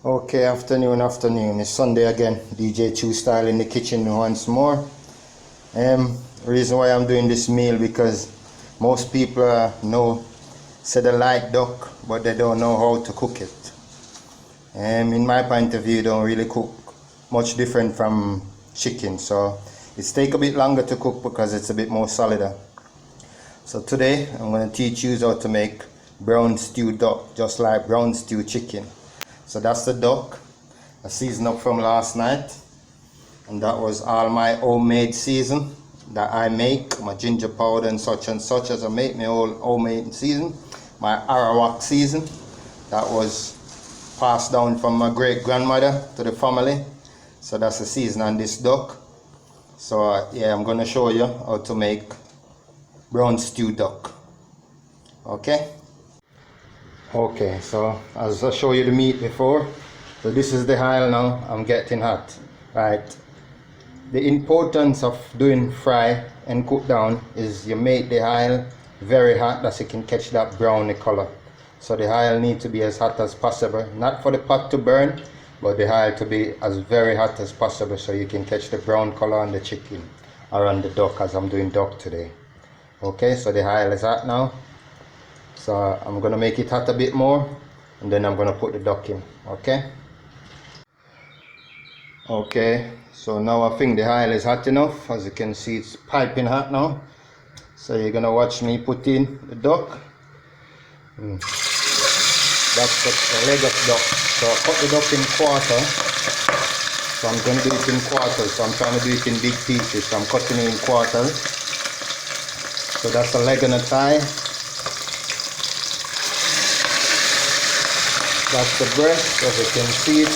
Okay, afternoon. It's Sunday again. DJ TRUESTYLE in the kitchen once more. Reason why I'm doing this meal because most people say they like duck, but they don't know how to cook it. In my point of view, don't really cook much different from chicken, so it's take a bit longer to cook because it's a bit more solider. So today I'm going to teach you how to make brown stew duck, just like brown stew chicken. So that's the duck I seasoned up from last night, and that was all my homemade season that I make, my ginger powder and such as I make my old homemade season. My Arawak season that was passed down from my great grandmother to the family. So that's the season on this duck. So yeah, I'm gonna show you how to make brown stew duck. Okay, so as I showed you the meat before, so this is the oil now. I'm getting hot, right? The importance of doing fry and cook down is you make the oil very hot that you can catch that browny color. So the oil need to be as hot as possible, not for the pot to burn, but the oil to be as very hot as possible so you can catch the brown color on the chicken or on the duck, as I'm doing duck today. Okay, so the oil is hot now. So I'm gonna make it hot a bit more, and then I'm gonna put the duck in. Okay, so now I think the oil is hot enough. As you can see, it's piping hot now. So you're gonna watch me put in the duck. That's the leg of duck. So I cut the duck in quarter. So I'm gonna do it in quarters. So I'm trying to do it in big pieces. So I'm cutting it in quarters. So that's the leg and the thigh. That's the breast, as you can see it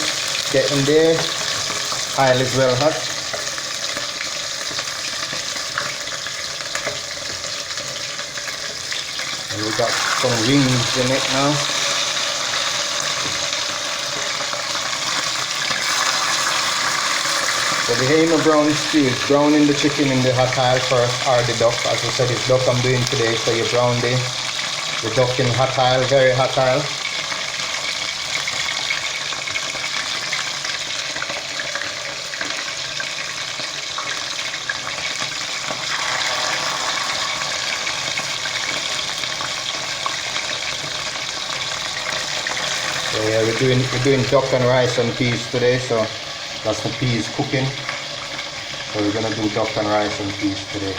getting there. Oil is well hot. And we got some wings in it now. So the aim of brown stew is browning the chicken in the hot oil first, or the duck. As I said, it's duck I'm doing today, so you brown the duck in hot oil, very hot oil. So yeah, we're doing duck and rice and peas today, so that's the peas cooking. So we're gonna do duck and rice and peas today.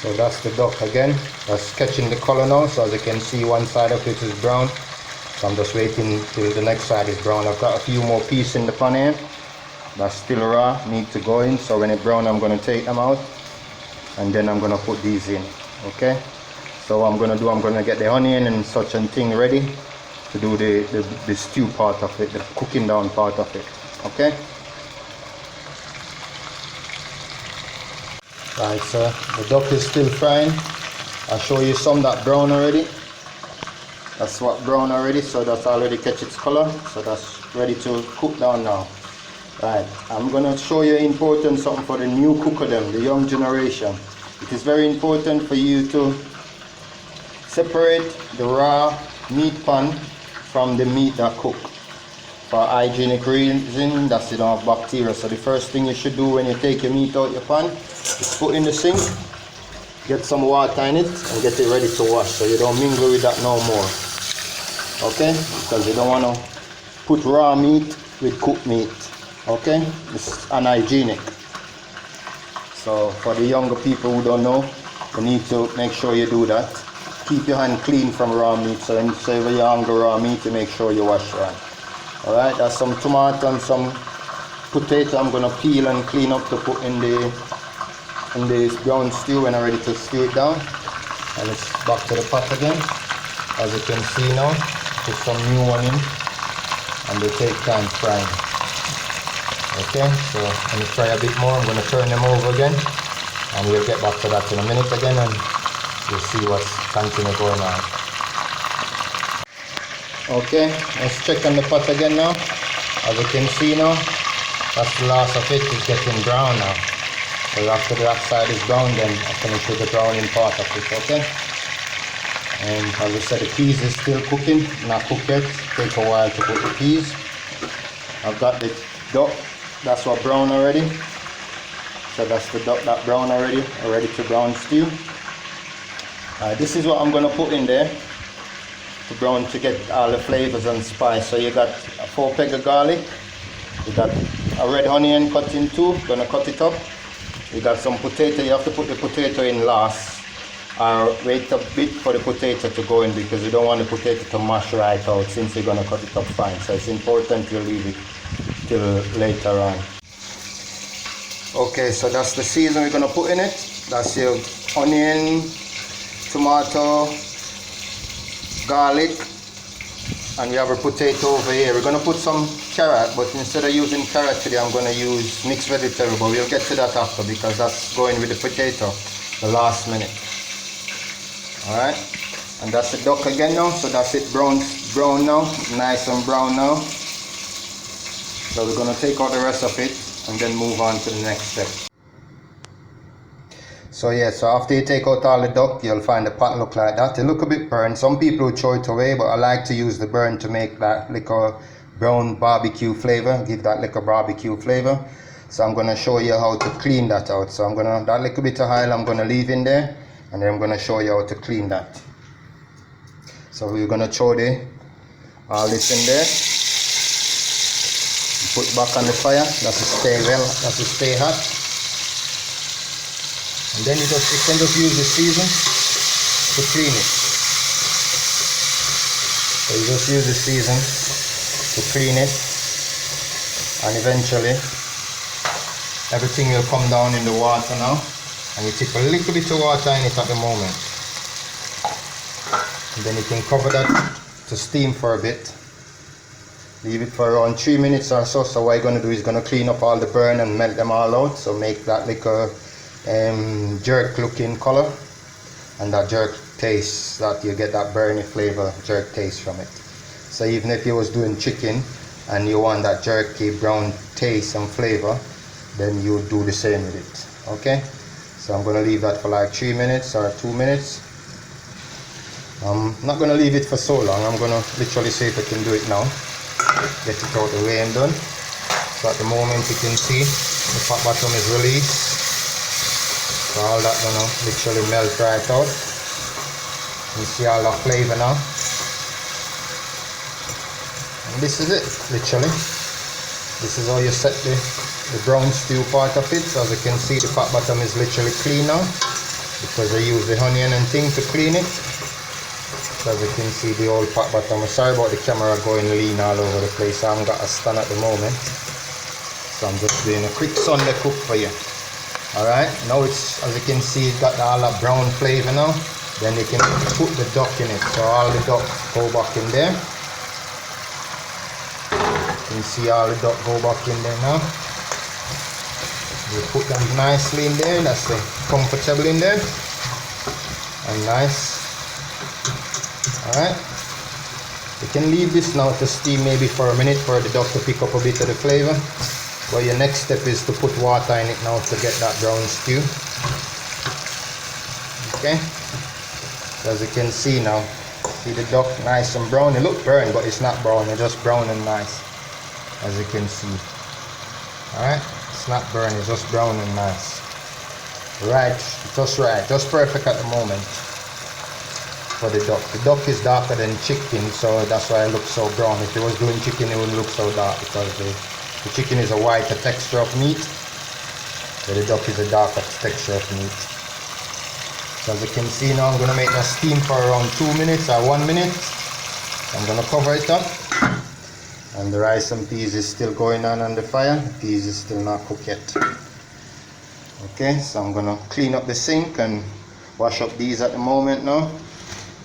So that's the duck again. That's catching the color now. So as you can see, one side of it is brown. So I'm just waiting till the next side is brown. I've got a few more pieces in the pan here. That's still raw, need to go in. So when it's brown, I'm gonna take them out, and then I'm gonna put these in. Okay. So what I'm gonna do, I'm gonna get the onion and such and thing ready to do the stew part of it, the cooking down part of it. Okay. Right, so the duck is still frying. I'll show you some that brown already. That's what brown already, so that's already catch its color. So that's ready to cook down now. Right, I'm gonna show you important something for the new cooker them, the young generation. It is very important for you to separate the raw meat pan from the meat that cook. For hygienic reason, that's you don't have bacteria. So the first thing you should do when you take your meat out your pan is put in the sink, get some water in it, and get it ready to wash. So you don't mingle with that no more. Okay? Because you don't want to put raw meat with cooked meat. Okay? It's unhygienic. So for the younger people who don't know, you need to make sure you do that. Keep your hand clean from raw meat. So when you serve your hunger raw meat, you make sure you wash your hand. Alright, that's some tomato and some potato I'm gonna peel and clean up to put in this brown stew when I'm ready to stew it down. And it's back to the pot again. As you can see now, put some new one in, and they take time frying. Okay, so when you fry a bit more, I'm gonna turn them over again, and we'll get back to that in a minute again, and you'll see what's continue going on. Okay, let's check on the pot again now. As you can see now, that's the last of it. It's getting brown now. So after that side is brown, then I finish with the browning part of it. Okay. And as I said, the peas is still cooking, not cooked yet. Take a while to cook the peas. I've got the duck, that's what brown already. So that's the duck that brown already, ready to brown stew. This is what I'm going to put in there to brown to get all the flavors and spice. So you got a 4 peg of garlic, you got a red onion cut in two, gonna cut it up. You got some potato, you have to put the potato in last, or wait a bit for the potato to go in because you don't want the potato to mash right out since you're gonna cut it up fine. So it's important to leave it till later on. Okay, so that's the season we're gonna put in it. That's your onion, tomato, garlic, and we have a potato over here. We're going to put some carrot, but instead of using carrot today, I'm going to use mixed vegetable, but we'll get to that after because that's going with the potato the last minute. Alright, and that's the duck again now, so that's it brown now, nice and brown now. So we're going to take out the rest of it and then move on to the next step. So yeah, so after you take out all the duck, you'll find the pot look like that. It look a bit burnt. Some people would throw it away, but I like to use the burn to make that little brown barbecue flavor, give that little barbecue flavor. So I'm gonna show you how to clean that out. So I'm gonna, that little bit of oil I'm gonna leave in there, and then I'm gonna show you how to clean that. So we're gonna throw all this in there. Put back on the fire, that's to stay hot. And then you can just use the season to clean it. So you just use the season to clean it, and eventually everything will come down in the water now, and you take a little bit of water in it at the moment. And then you can cover that to steam for a bit. Leave it for around 3 minutes or so. So what you're going to do is going to clean up all the burn and melt them all out. So make that little jerk looking color, and that jerk taste, that you get that burny flavor, jerk taste from it. So even if you was doing chicken and you want that jerky brown taste and flavor, then you would do the same with it. Okay, so I'm going to leave that for like 3 minutes or 2 minutes. I'm not going to leave it for so long. I'm going to literally see if I can do it now, get it out the way and done. So at the moment you can see the pot bottom is released. So all that gonna literally melt right out. You see all the flavor now. And this is it, literally. This is how you set the brown stew part of it. So as you can see, the pot bottom is literally clean now, because I use the onion and thing to clean it. So as you can see, the old pot bottom. Sorry about the camera going lean all over the place. I haven't got a stand at the moment. So I'm just doing a quick Sunday cook for you. Alright, now it's, as you can see, it's got all that brown flavor now. Then you can put the duck in it. So all the duck go back in there. You can see all the duck go back in there now. You put them nicely in there. That's it, comfortable in there. And nice. Alright. You can leave this now to steam maybe for a minute for the duck to pick up a bit of the flavor. Well, your next step is to put water in it now to get that brown stew. Okay, so as you can see now, see the duck nice and brown. It looks burnt, but it's not brown, it's just brown and nice, as you can see. Alright, it's not burnt, it's just brown and nice. Right, just perfect at the moment for the duck. The duck is darker than chicken, so that's why it looks so brown. If it was doing chicken, it wouldn't look so dark, because the chicken is a whiter texture of meat, so the duck is a darker texture of meat. So as you can see now, I'm going to make that steam for around 2 minutes or 1 minute. I'm going to cover it up, and the rice and peas is still going on the fire. The peas is still not cooked yet. Okay, so I'm going to clean up the sink and wash up these at the moment now,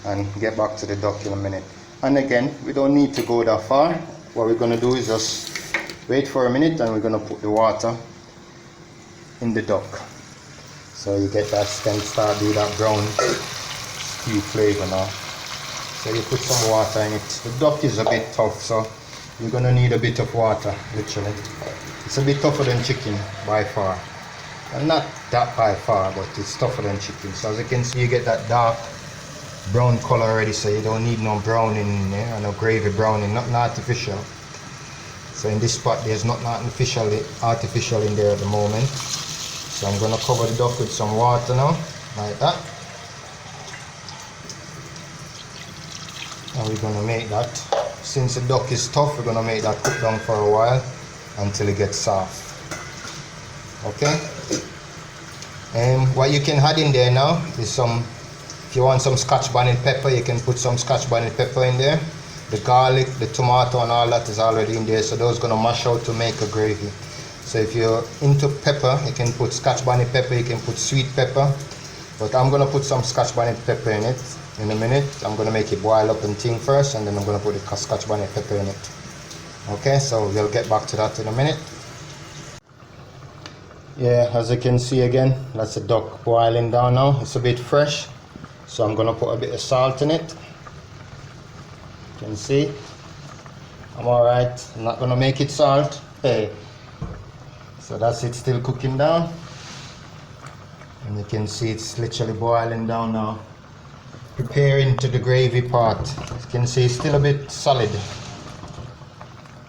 and get back to the duck in a minute. And again, we don't need to go that far. What we're going to do is just wait for a minute, and we're going to put the water in the duck. So you get that, can start do that brown stew flavor now. So you put some water in it. The duck is a bit tough, so you're going to need a bit of water, literally. It's a bit tougher than chicken by far. And not that by far, but it's tougher than chicken. So as you can see, you get that dark brown color already, so you don't need no browning in there, or no gravy browning, nothing artificial. So in this pot there's not artificial in there at the moment. So I'm gonna cover the duck with some water now, like that. And we're gonna make that, since the duck is tough, we're gonna make that cook down for a while until it gets soft. Okay. And what you can add in there now is some, if you want some scotch bonnet pepper, you can put some scotch bonnet pepper in there. The garlic, the tomato and all that is already in there, so those gonna mash out to make a gravy. So if you're into pepper, you can put scotch bonnet pepper, you can put sweet pepper, but I'm gonna put some scotch bonnet pepper in it in a minute. I'm gonna make it boil up and thing first, and then I'm gonna put the scotch bonnet pepper in it. Okay, so we'll get back to that in a minute. Yeah, as you can see again, that's the duck boiling down now. It's a bit fresh, so I'm gonna put a bit of salt in it. You can see I'm alright. I'm not gonna make it salt. Hey, so that's it, still cooking down, and you can see it's literally boiling down now, preparing to the gravy part. You can see it's still a bit solid,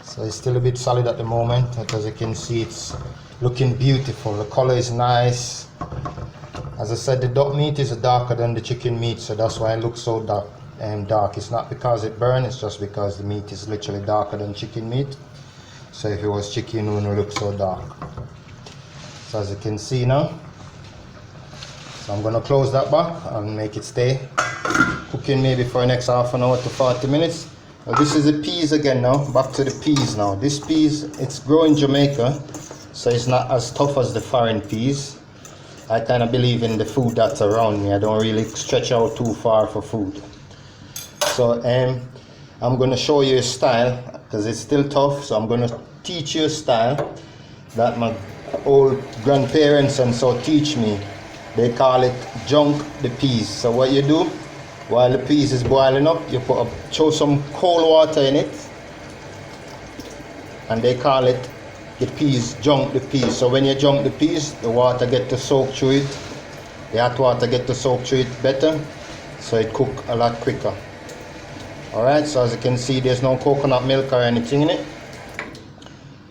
so it's still a bit solid at the moment, but as you can see it's looking beautiful. The color is nice. As I said, the duck meat is darker than the chicken meat, so that's why it looks so dark. It's not because it burns, it's just because the meat is literally darker than chicken meat. So if it was chicken, it wouldn't look so dark. So as you can see now, so I'm gonna close that back and make it stay cooking maybe for the next half an hour to 40 minutes. Now this is the peas again now, back to the peas now. This peas, it's grown in Jamaica, so it's not as tough as the foreign peas. I kind of believe in the food that's around me. I don't really stretch out too far for food. So I'm going to show you a style, because it's still tough, so I'm going to teach you a style that my old grandparents and so teach me. They call it junk the peas. So what you do, while the peas is boiling up, you throw some cold water in it, and they call it the peas, junk the peas. So when you junk the peas, the water get to soak through it, the hot water get to soak through it better, so it cook a lot quicker. Alright, so as you can see, there's no coconut milk or anything in it,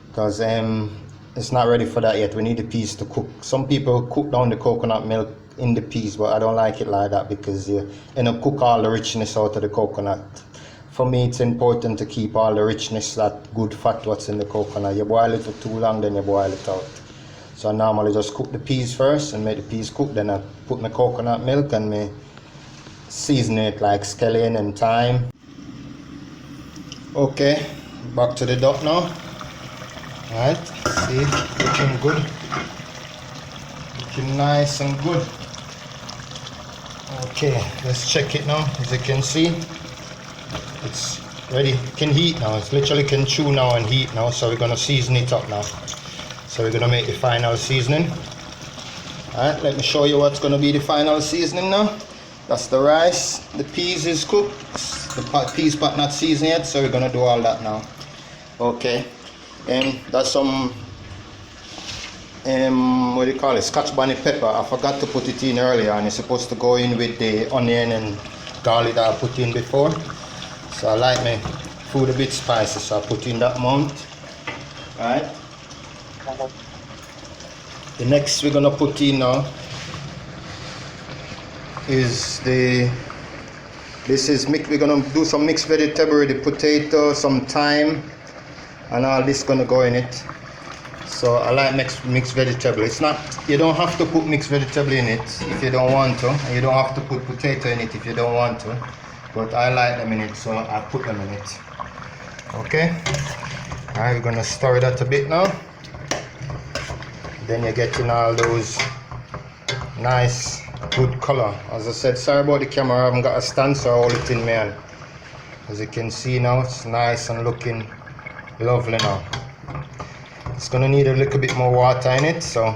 because it's not ready for that yet. We need the peas to cook. Some people cook down the coconut milk in the peas, but I don't like it like that, because you end up cook all the richness out of the coconut. For me, it's important to keep all the richness, that good fat what's in the coconut. You boil it for too long, then you boil it out. So I normally just cook the peas first and make the peas cook, then I put my coconut milk and me season it like scallion and thyme. Okay, back to the duck now. Alright, see, looking good. Looking nice and good. Okay, let's check it now. As you can see, it's ready. It can heat now. It's literally can chew now and heat now. So we're gonna season it up now. So we're gonna make the final seasoning. Alright, let me show you what's gonna be the final seasoning now. That's the rice. The peas is cooked. The peas pot not seasoned yet, so we're gonna do all that now. Okay. That's some what do you call it? Scotch bonnet pepper. I forgot to put it in earlier, and it's supposed to go in with the onion and garlic that I put in before. So I like my food a bit spicy, so I put in that amount. Alright. The next we're gonna put in now is we're gonna do some mixed vegetable with the potato, some thyme, and all this gonna go in it. So I like mixed vegetable. It's not, you don't have to put mixed vegetable in it if you don't want to, and you don't have to put potato in it if you don't want to, but I like them in it, so I put them in it. Okay. Alright, we're gonna stir that a bit now. Then you're getting all those nice good color. As I said, sorry about the camera, I haven't got a stand, so I hold it in my hand. As you can see now, it's nice and looking lovely now. It's gonna need a little bit more water in it, so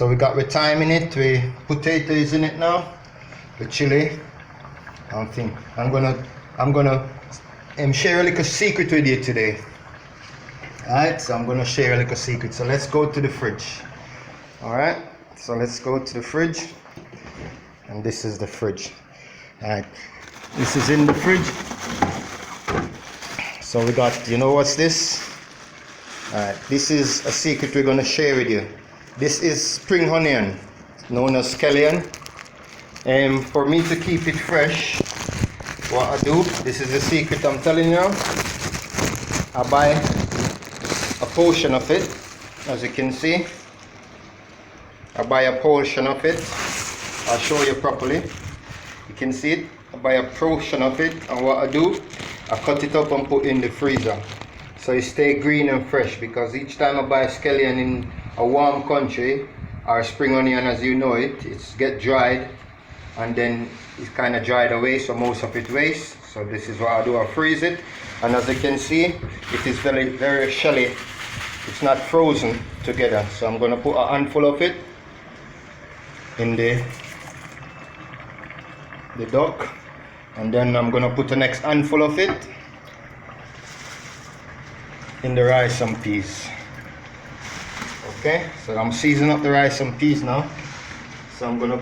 we got the thyme in it, the potatoes in it now, the chili. I'm gonna share a little secret with you today. Alright, so I'm gonna share a little secret. So let's go to the fridge. Alright, so let's go to the fridge. And this is the fridge. Alright, this is in the fridge. So we got, you know what's this? Alright, this is a secret we're going to share with you. This is spring onion, known as scallion. For me to keep it fresh, what I do, this is the secret I'm telling you. I buy a portion of it, as you can see. I buy a portion of it. I'll show you properly. You can see it. I buy a portion of it, and what I do, I cut it up and put in the freezer. So it stay green and fresh, because each time I buy scallion in a warm country, or spring onion as you know it, it's get dried and then it's kind of dried away, so most of it wastes. So this is what I do, I freeze it, and as you can see, it is very, very shelly. It's not frozen together. So I'm going to put a handful of it in the duck, and then I'm going to put the next handful of it in the rice and peas. Okay, so I'm seasoning up the rice and peas now. So I'm gonna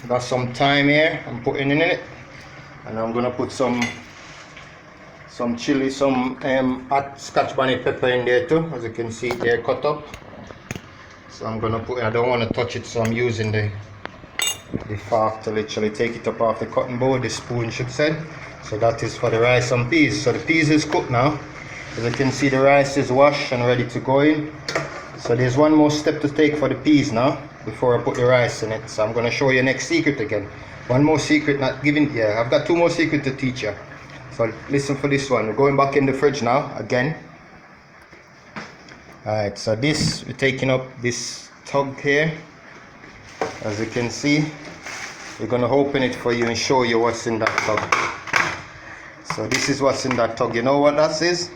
got some thyme here I'm putting in it, and I'm gonna put some chili, some hot scotch bonnet pepper in there too, as you can see they're cut up. So I'm gonna put, I don't want to touch it, so I'm using the fork to literally take it up off the cutting board, the spoon should say. So that is for the rice and peas. So the peas is cooked now. As you can see, the rice is washed and ready to go in. So there's one more step to take for the peas now before I put the rice in it. So I'm going to show you next secret again. One more secret not given. Yeah, I've got two more secrets to teach you. So listen for this one. We're going back in the fridge now again. Alright, so this, we're taking up this tub here. As you can see, we're going to open it for you and show you what's in that tub. So this is what's in that tub. You know what that is?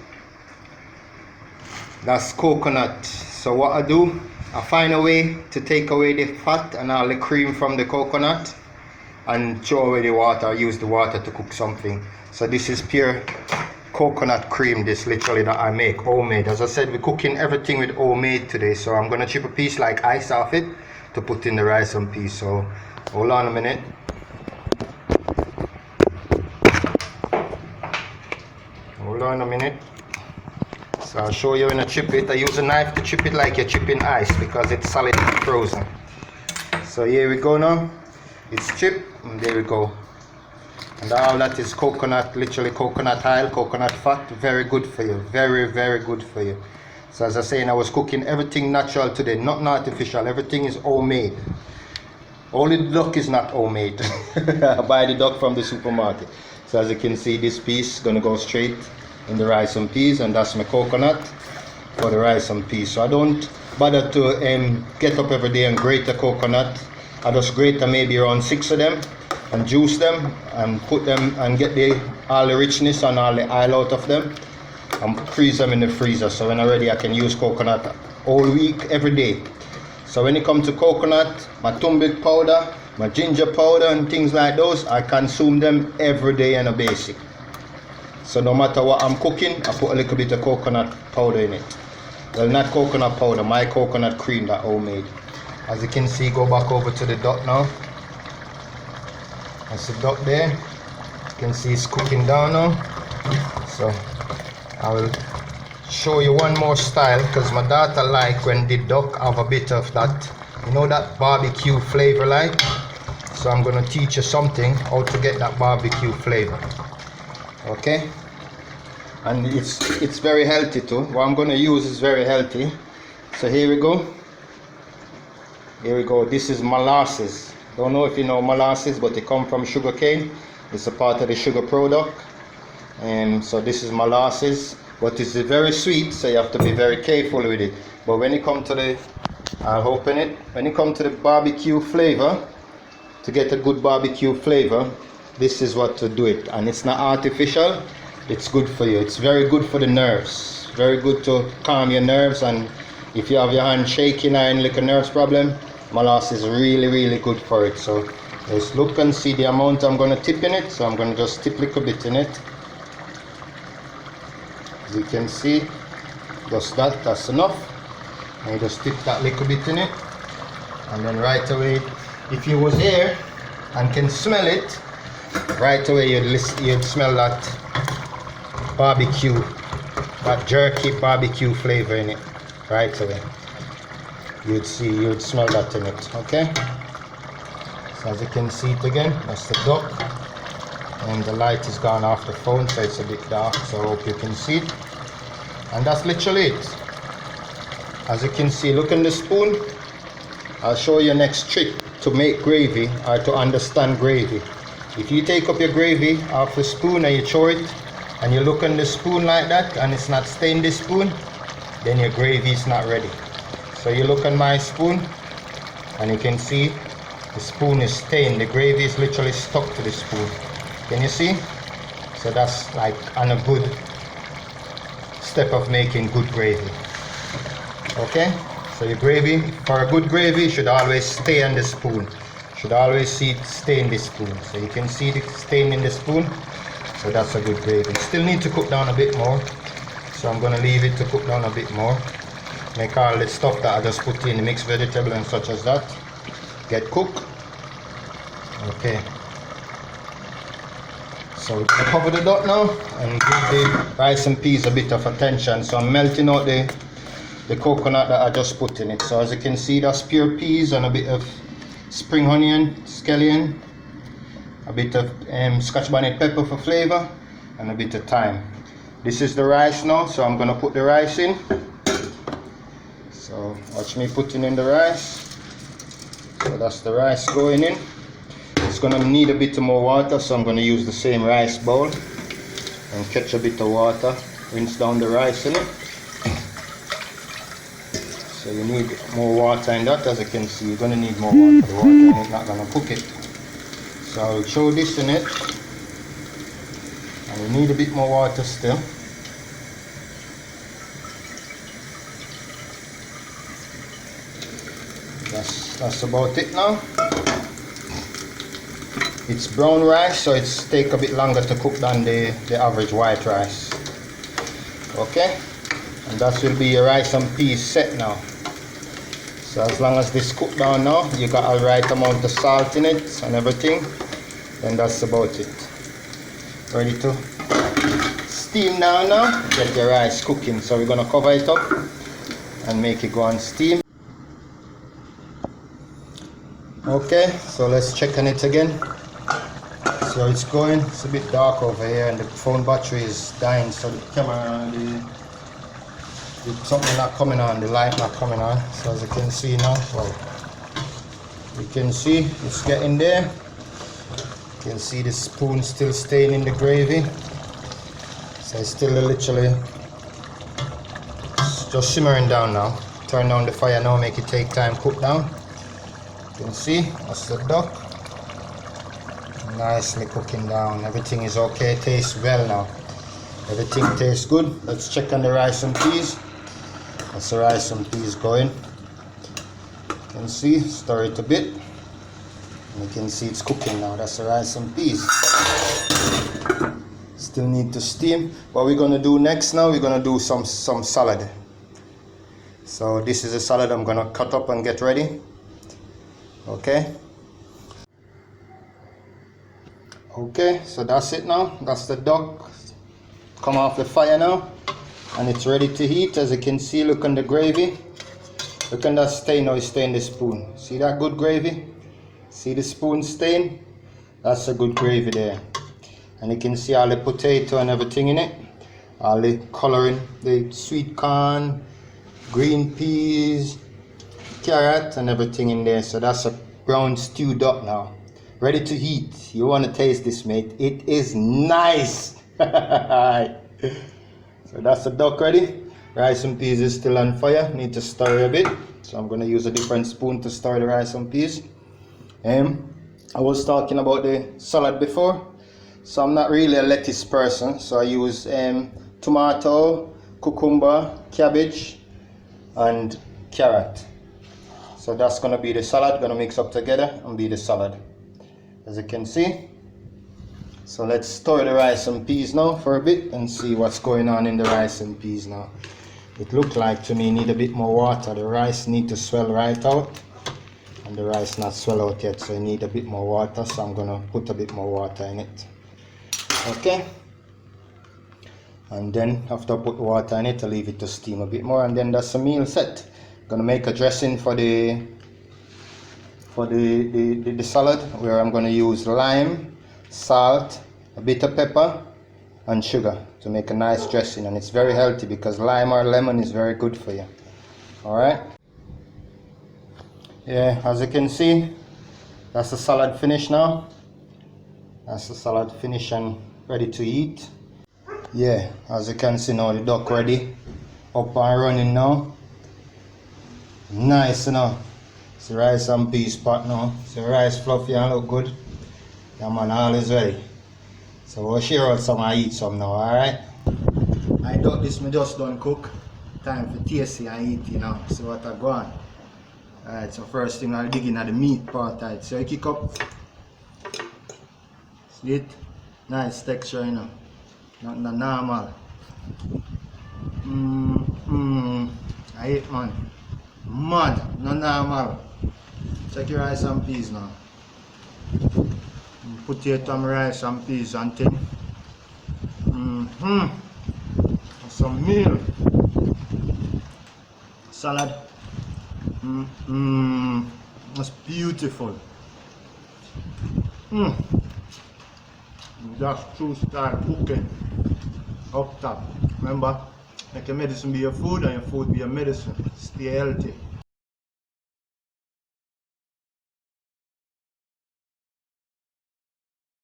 That's coconut. So what I do, I find a way to take away the fat and all the cream from the coconut and throw away the water. I use the water to cook something. So this is pure coconut cream, this literally that I make homemade. As I said, we're cooking everything with homemade today. So I'm gonna chip a piece like ice off it to put in the rice and peas. So hold on a minute. Hold on a minute. So I'll show you when I chip it. I use a knife to chip it like you're chipping ice, because it's solid and frozen. So here we go now. It's chipped, and there we go. And all that is coconut, literally coconut oil, coconut fat. Very good for you. Very, very good for you. So as I was saying, I was cooking everything natural today, nothing artificial. Everything is homemade. Only the duck is not homemade. I buy the duck from the supermarket. So as you can see, this piece is going to go straight in the rice and peas, and that's my coconut for the rice and peas. So I don't bother to get up every day and grate the coconut. I just grate maybe around 6 of them and juice them and put them and get all the richness and all the oil out of them and freeze them in the freezer. So when I'm ready, I can use coconut all week, every day. So when it comes to coconut, my turmeric powder, my ginger powder and things like those, I consume them every day on a basic. So no matter what I'm cooking, I put a little bit of coconut powder in it. Well, not coconut powder, my coconut cream that I homemade. As you can see, go back over to the duck now. That's the duck there. You can see it's cooking down now. So I will show you one more style, because my daughter like when the duck have a bit of that, you know, that barbecue flavor like. So I'm going to teach you something how to get that barbecue flavor. Okay, and it's very healthy too. What I'm going to use is very healthy. So here we go. Here we go. This is molasses. Don't know if you know molasses, but they come from sugar cane. It's a part of the sugar product. And so this is molasses, but it's very sweet, so you have to be very careful with it. But when it comes to the, I'll open it. When it comes to the barbecue flavor, to get a good barbecue flavor, this is what to do it. And it's not artificial, it's good for you. It's very good for the nerves, very good to calm your nerves. And if you have your hand shaking or any like a nerves problem, molasses is really, really good for it. So let's look and see the amount I'm going to tip in it. So I'm going to just tip a little bit in it. As you can see, just that's enough. And you just tip that little bit in it, and then right away, if you was here and can smell it, right away you'd smell that barbecue that jerky barbecue flavor in it right away. You'd smell that in it. Okay, so as you can see it again, that's the duck, and the light is gone off the phone, so it's a bit dark, so I hope you can see it. And that's literally it. As you can see, look in the spoon. I'll show you next trick to make gravy, or to understand gravy. If you take up your gravy off the spoon and you throw it, and you look in the spoon like that, and it's not staying the spoon, then your gravy is not ready. So you look on my spoon, and you can see the spoon is staying. The gravy is literally stuck to the spoon. Can you see? So that's like on a good step of making good gravy. Okay, so your gravy, for a good gravy, should always stay on the spoon. Should always see it stay in the spoon. So you can see it staying in the spoon. So that's a good gravy. Still need to cook down a bit more. So I'm gonna leave it to cook down a bit more. Make all the stuff that I just put in, the mixed vegetable and such as that, get cooked. Okay. So we're gonna cover the duck now and give the rice and peas a bit of attention. So I'm melting out the coconut that I just put in it. So as you can see, that's pure peas and a bit of spring onion, scallion, a bit of scotch bonnet pepper for flavor, and a bit of thyme. This is the rice now, so I'm gonna put the rice in. So watch me putting in the rice. So that's the rice going in. It's gonna need a bit more water, so I'm gonna use the same rice bowl and catch a bit of water, rinse down the rice in it. So you need more water in that. As you can see, you're gonna need more water. The water in it not gonna cook it. So I'll throw this in it, and we need a bit more water still. That's about it now. It's brown rice, so it's take a bit longer to cook than the average white rice. Okay, and that will be your rice and peas set now. So as long as this cook down now, you got a right amount of salt in it and everything, then that's about it. Ready to steam down now, get your rice cooking. So we're gonna cover it up and make it go on steam. Okay, so let's check on it again. So it's going, it's a bit dark over here and the phone battery is dying, so the camera, something not coming on, the light not coming on. So as you can see now, well, you can see it's getting there. You can see the spoon still staying in the gravy. So it's still literally just simmering down now. Turn down the fire now, make it take time, cook down. You can see, that's the duck. Nicely cooking down. Everything is okay, tastes well now. Everything tastes good. Let's check on the rice and peas. That's the rice and peas going. You can see, stir it a bit. And you can see it's cooking now. That's the rice and peas. Still need to steam. What we're gonna do next now, we're gonna do some salad. So this is a salad I'm gonna cut up and get ready. Okay. Okay, so that's it now. That's the duck. Come off the fire now, and it's ready to heat. As you can see, look on the gravy. Look on that stain now, it's staining the spoon. See that good gravy? See the spoon stain? That's a good gravy there. And you can see all the potato and everything in it. All the coloring, the sweet corn, green peas, carrot and everything in there. So that's a brown stewed duck now, ready to heat. You want to taste this, mate? It is nice. So that's the duck ready. Rice and peas is still on fire, need to stir a bit, so I'm going to use a different spoon to stir the rice and peas. I was talking about the salad before, so I'm not really a lettuce person, so I use tomato, cucumber, cabbage and carrot. So that's gonna be the salad, gonna mix up together and be the salad, as you can see. So let's stir the rice and peas now for a bit and see what's going on in the rice and peas now. It looked like to me need a bit more water. The rice need to swell right out, and the rice not swell out yet, so I need a bit more water, so I'm gonna put a bit more water in it. Okay, and then after I put water in it, I leave it to steam a bit more, and then that's the meal set. Gonna make a dressing for the salad, where I'm gonna use lime, salt, a bit of pepper and sugar to make a nice dressing, and it's very healthy because lime or lemon is very good for you. All right, yeah, as you can see, that's the salad finished now. That's the salad finished and ready to eat. Yeah, as you can see now, the duck ready, up and running now. Nice, you know. It's the rice and peas pot now. It's the rice fluffy and look good. Yeah man, all is ready. So we'll share out some and eat some now, alright? I duck this me just done cook. Time for tasty and eat, you know. See what I go on. Alright, so first thing I'll dig in at the meat part, right? So I kick up. See it? Nice texture, you know. Not normal. I eat, man. Mad, not normal. Check your rice and peas now. Potato and rice and peas and thing. Some meal. Salad. That's beautiful. That's true style cooking. Up top. Remember, make your medicine be your food and your food be your medicine. Stay healthy.